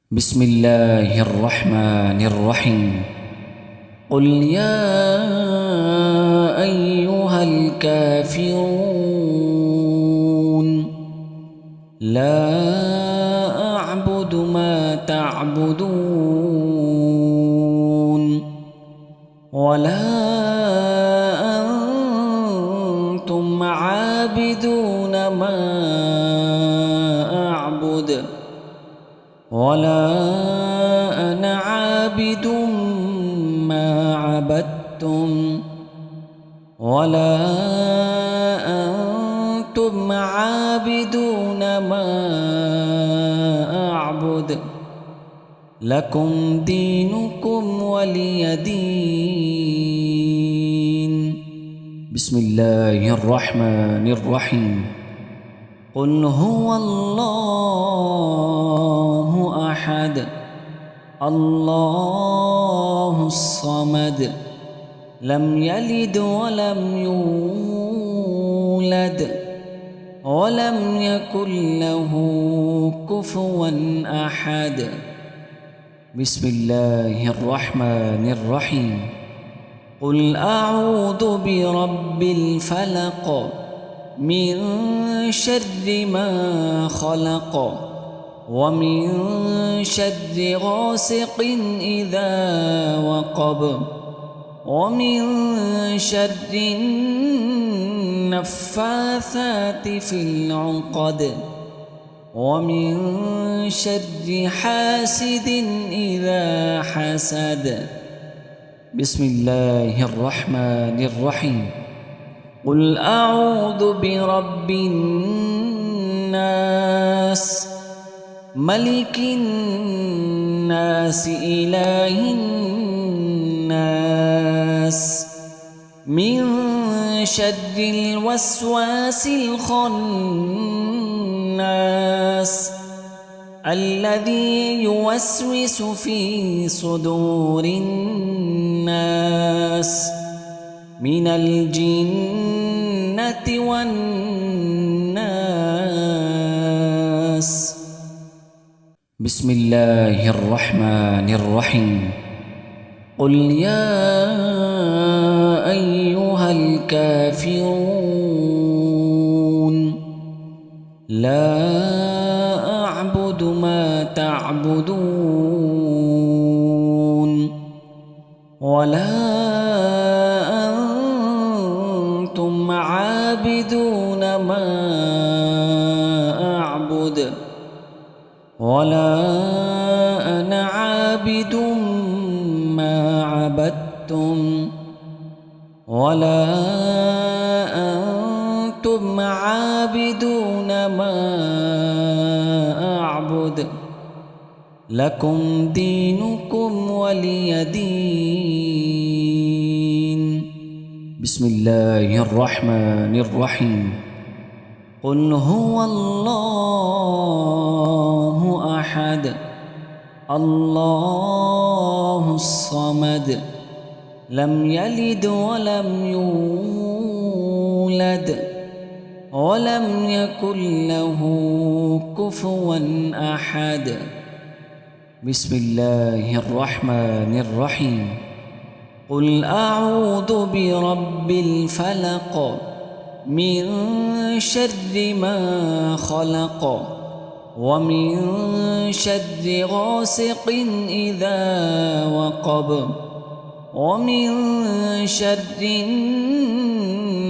بسم الله الرحمن الرحيم. قل يا أيها الكافرون لا أعبد ما تعبدون ولا أنتم عابدون ما أعبد ولا أنا عابد ما عبدتم ولا أنتم عابدون ما أعبد لكم دينكم ولي دين. بسم الله الرحمن الرحيم. قل هو الله أحد الله الصمد لم يلد ولم يولد ولم يكن له كفوا أحد. بسم الله الرحمن الرحيم. قل أعوذ برب الفلق من شر ما خلق ومن شر غاسق إذا وقب ومن شر النفاثات في العقد ومن شر حاسد إذا حسد. بسم الله الرحمن الرحيم. قل أعوذ برب الناس ملك الناس إله الناس من شر الوسواس الخناس الذي يوسوس في صدور الناس من الجنة والناس. بسم الله الرحمن الرحيم. قل يا أيها الكافرون لا أعبد ما تعبدون ولا أنتم عابدون ما أعبد ولا أنا عابد ما عبدتم ولا أنتم عابدون ما أعبد لكم دينكم ولي دين. بسم الله الرحمن الرحيم. قل هو الله أحد الله الصمد لم يلد ولم يولد ولم يكن له كفوا أحد. بسم الله الرحمن الرحيم. قل أعوذ برب الفلق من شر ما خلق ومن شر غاسق إذا وقب ومن شر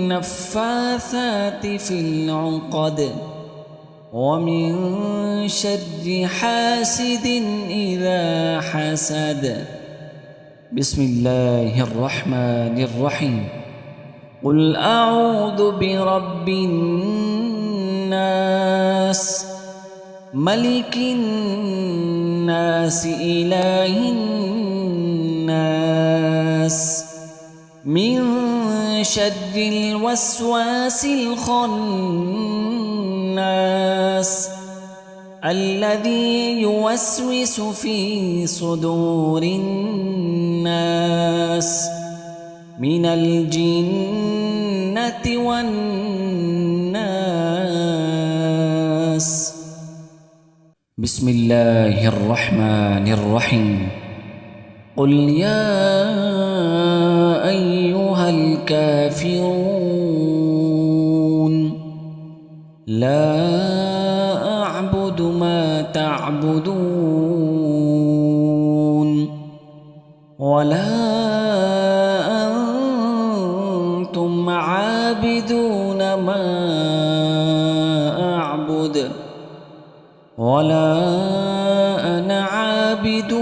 النفاثات في العقد ومن شر حاسد إذا حسد. بسم الله الرحمن الرحيم. قل أعوذ برب الناس ملك الناس إله الناس من شر الوسواس الخناس الذي يوسوس في صدور الناس من الجنة والناس. بسم الله الرحمن الرحيم قل يا أيها الكافرون لا أعبد ما تعبدون ولا أنتم عابدون ما أعبد ولا أنا عابد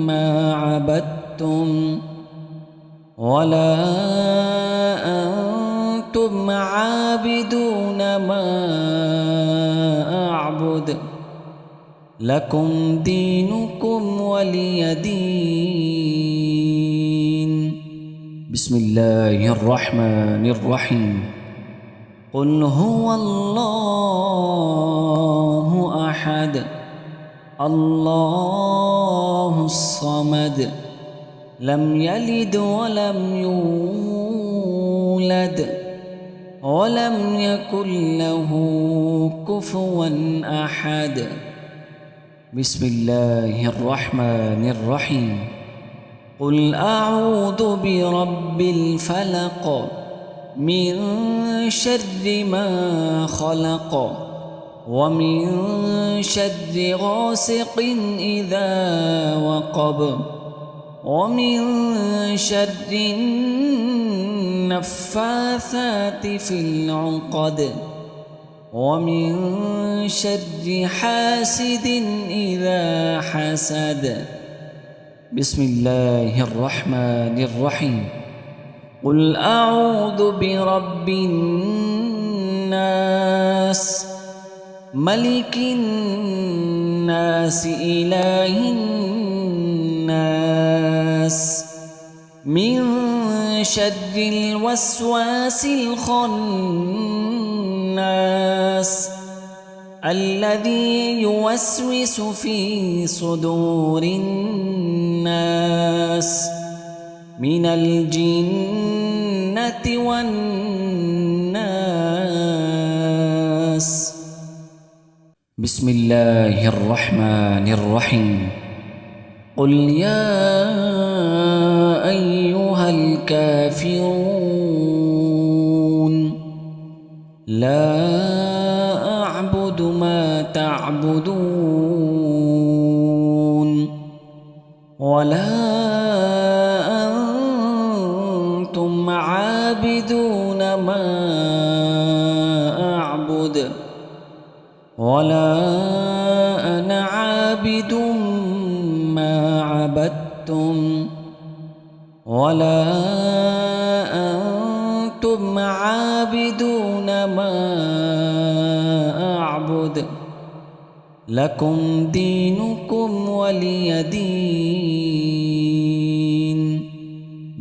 ما عبدتم ولا أنتم عابدون ما أعبد لكم دينكم ولي دين. بسم الله الرحمن الرحيم قل هو الله أحد الله الصمد لم يلد ولم يولد ولم يكن له كفوا أحد. بسم الله الرحمن الرحيم قل أعوذ برب الفلق من شر ما خلق ومن شر غاسق إذا وقب ومن شر النفاثات في العقد ومن شر حاسد إذا حسد. بسم الله الرحمن الرحيم قل أعوذ برب الناس ملك الناس إله الناس من شر الوسواس الخناس الذي يوسوس في صدور الناس من الجنة والناس. بسم الله الرحمن الرحيم قل يا أيها الكافرون لا أعبد ما تعبدون ولا أنتم عابدون ما أعبد ولا أنا عابد ما عبدتم ولا أنتم عابدون ما أعبد لكم دينكم ولي دين.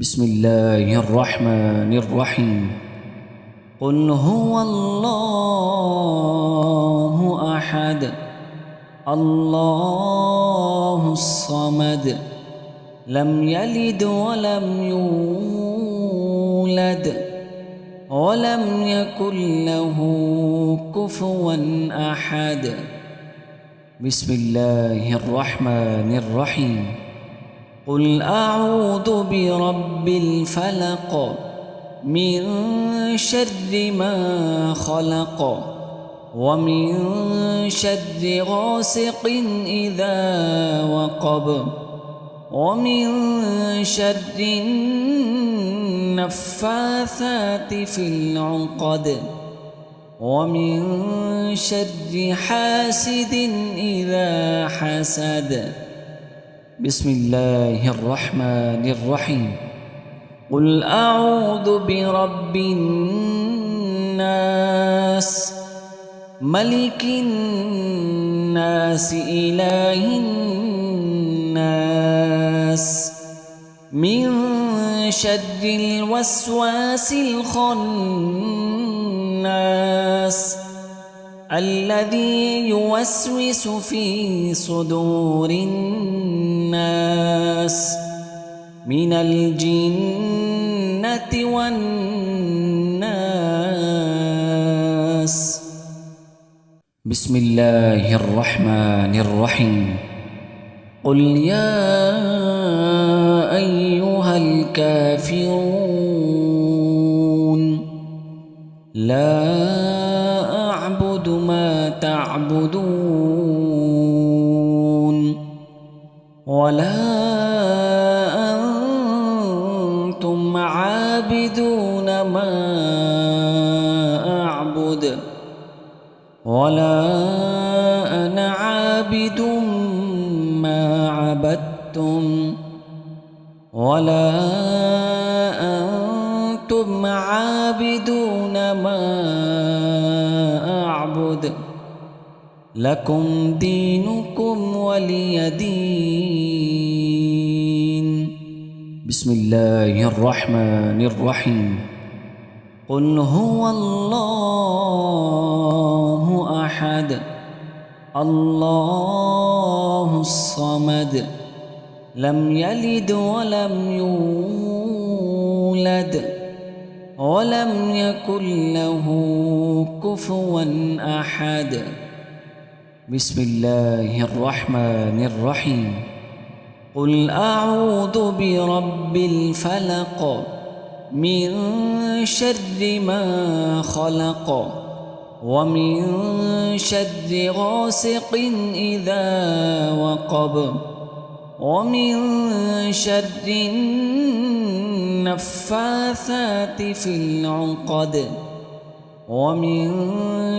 بسم الله الرحمن الرحيم قل هو الله أحد الله الصمد لم يلد ولم يولد ولم يكن له كفوا أحد. بسم الله الرحمن الرحيم قل أعوذ برب الفلق من شر ما خلق ومن شر غاسق إذا وقب ومن شر النفاثات في العقد ومن شر حاسد إذا حسد. بسم الله الرحمن الرحيم قل أعوذ برب الناس ملك الناس إله الناس من شر الوسواس الخناس الذي يوسوس في صدور الناس من الجنة والناس. بسم الله الرحمن الرحيم قل يا أيها الكافرون لا أعبد ما تعبدون ولا أنتم عابدون ما أعبد ولا أنا عابد ما عبدتم ولا أنتم عابدون ما أعبد لكم دينكم ولي دين. بسم الله الرحمن الرحيم قل هو الله أحد الله الصمد لم يلد ولم يولد ولم يكن له كفوا أحد. بسم الله الرحمن الرحيم قل أعوذ برب الفلق من شر ما خلق ومن شر غاسق إذا وقب ومن شر النفاثات في العقد ومن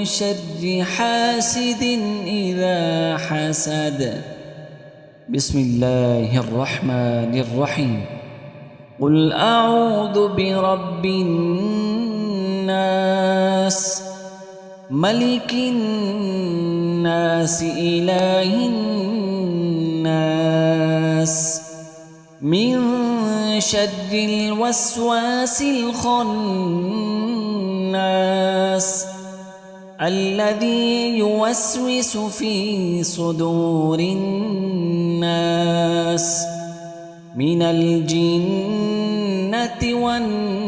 شر حاسد إذا حسد. بسم الله الرحمن الرحيم قل أعوذ برب الناس ملك الناس إله الناس من شر الوسواس الخناس الذي يوسوس في صدور الناس من الجنة والناس.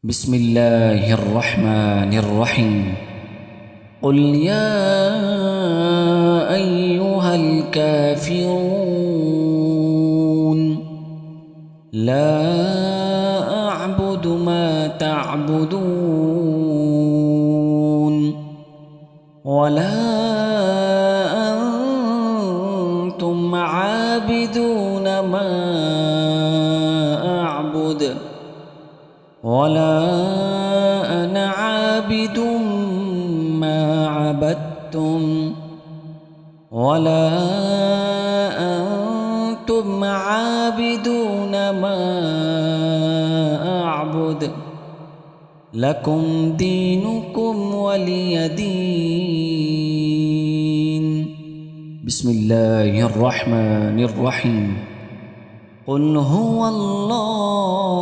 بسم الله الرحمن الرحيم قل يا أيها الكافرون لا أعبد ما تعبدون ولا أنتم عابدون ما أعبد ولا أنا عابد ما عبدتم ولا أنتم عابدون ما أعبد لكم دينكم ولي دين. بسم الله الرحمن الرحيم قل هو الله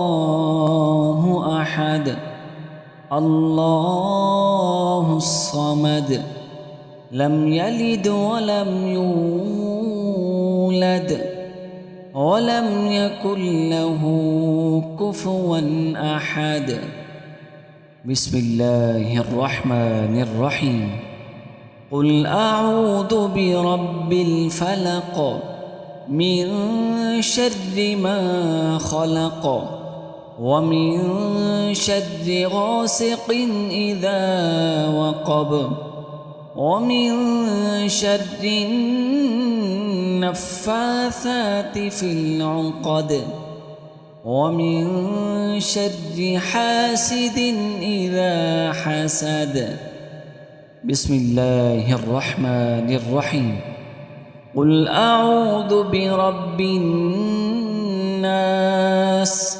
أحد الله الصمد لم يلد ولم يولد ولم يكن له كفوا أحد. بسم الله الرحمن الرحيم قل أعوذ برب الفلق من شر ما خلق ومن شر غاسق إذا وقب ومن شر النفاثات في العقد ومن شر حاسد إذا حسد. بسم الله الرحمن الرحيم قل أعوذ برب الناس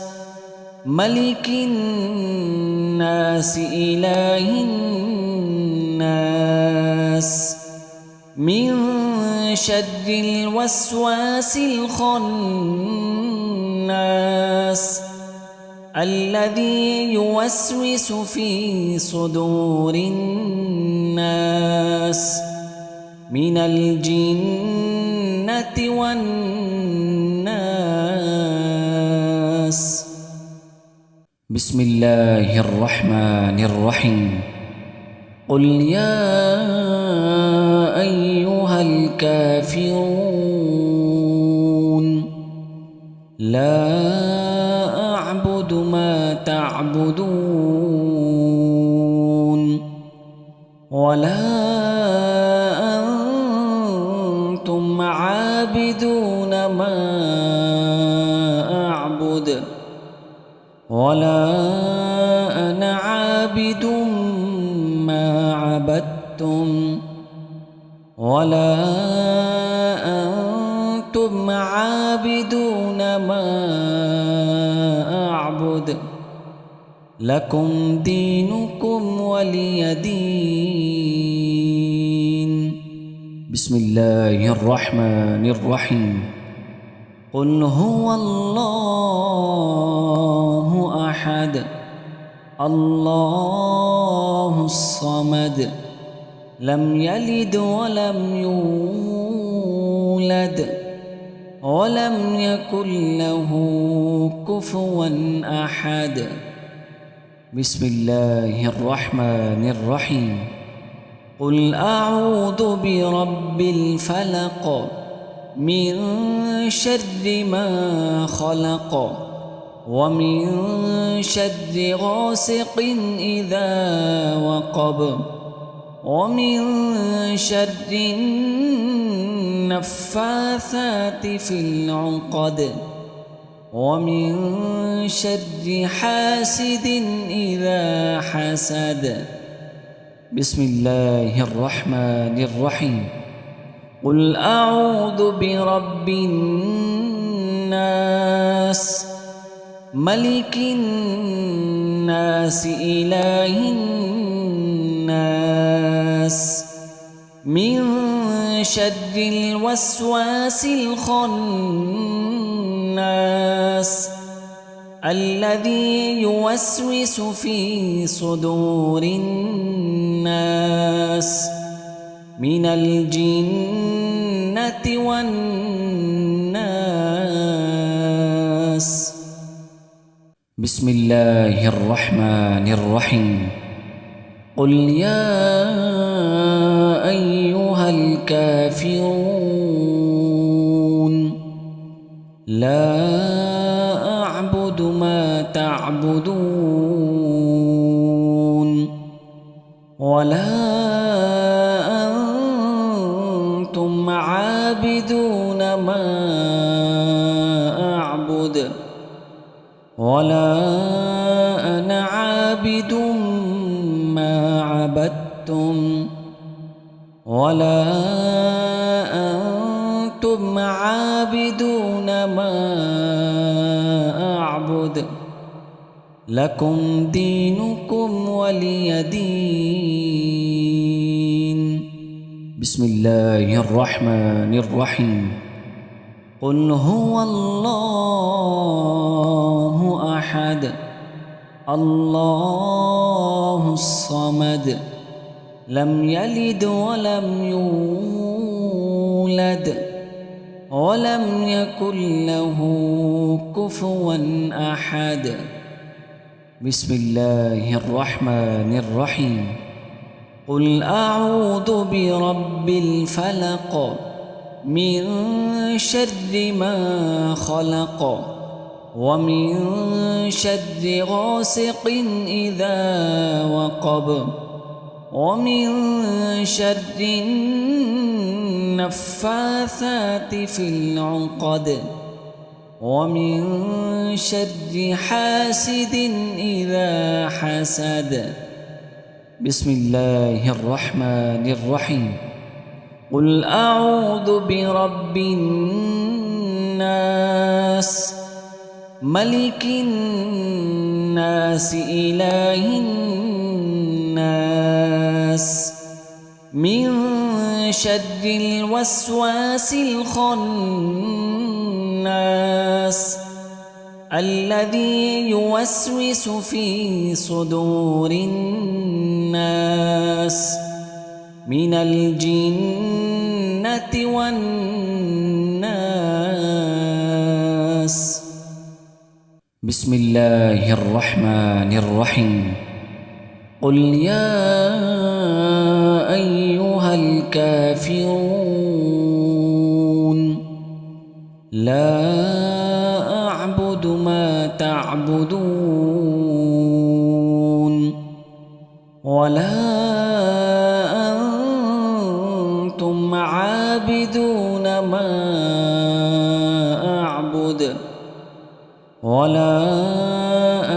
ملك الناس إله الناس من شر الوسواس الخناس الذي يوسوس في صدور الناس من الجنة والناس. بسم الله الرحمن الرحيم قل يا أيها الكافرون لا أعبد ما تعبدون ولا أنتم عابدون ما أعبد ولا أنا عابد ما عبدتم ولا أنتم عابدون ما أعبد لكم دينكم ولي دين. بسم الله الرحمن الرحيم قل هو الله أحد الله الصمد لم يلد ولم يولد ولم يكن له كفوا أحد. بسم الله الرحمن الرحيم قل أعوذ برب الفلق من شر ما خلق ومن شر غاسق إذا وقب ومن شر النفاثات في العقد ومن شر حاسد إذا حسد. بسم الله الرحمن الرحيم قل أعوذ برب الناس ملك الناس إله الناس من شر الوسواس الخناس الذي يوسوس في صدور الناس من الجنة والناس. بسم الله الرحمن الرحيم قل يا أيها الكافرون لا أعبد ما تعبدون ولا أنتم عابدون ما أعبد ولا أنا عابد ما عبدتم ولا أنتم عابدون ما أعبد لكم دينكم ولي دين. بسم الله الرحمن الرحيم قل هو الله أحد الله الصمد لم يلد ولم يولد ولم يكن له كفوا أحد. بسم الله الرحمن الرحيم قل أعوذ برب الفلق من شر ما خلق ومن شر غاسق إذا وقب ومن شر النفاثات في العقد ومن شر حاسد إذا حسد. بسم الله الرحمن الرحيم قل أعوذ برب الناس ملك الناس إله الناس من شر الوسواس الخناس الذي يوسوس في صدور الناس من الجنة والناس. بسم الله الرحمن الرحيم قل يا أيها الكافرون لا أعبد ما تعبدون ولا أنتم عابدون ما أعبد ولا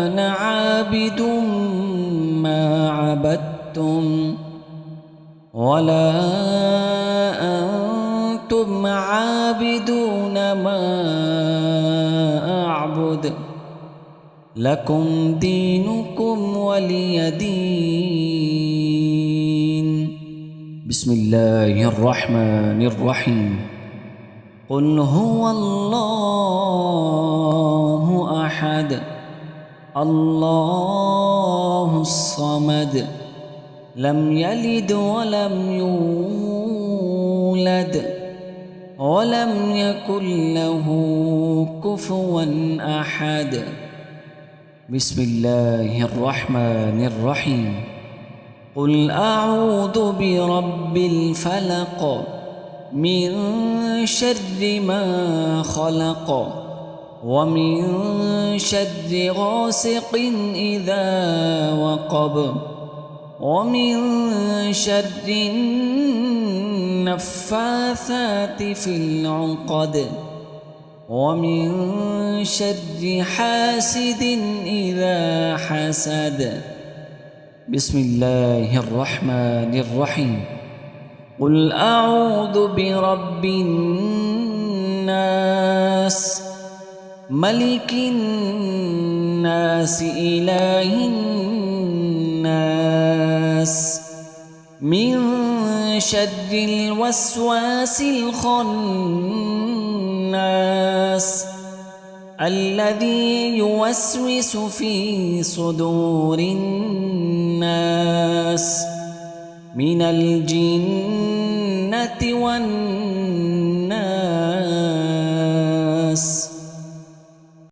أنا عابد ما عبدتم ولا أنتم عابدون ما أعبد لكم دينكم ولي دين. بسم الله الرحمن الرحيم قل هو الله أحد الله الصمد لم يلد ولم يولد ولم يكن له كفوا أحد. بسم الله الرحمن الرحيم قل أعوذ برب الفلق من شر ما خلق ومن شر غاسق إذا وقب ومن شر النفاثات في العقد ومن شر حاسد إذا حسد. بسم الله الرحمن الرحيم قل أعوذ برب الناس ملك الناس إله الناس من شر الوسواس الخناس الذي يوسوس في صدور الناس من الجنة والناس.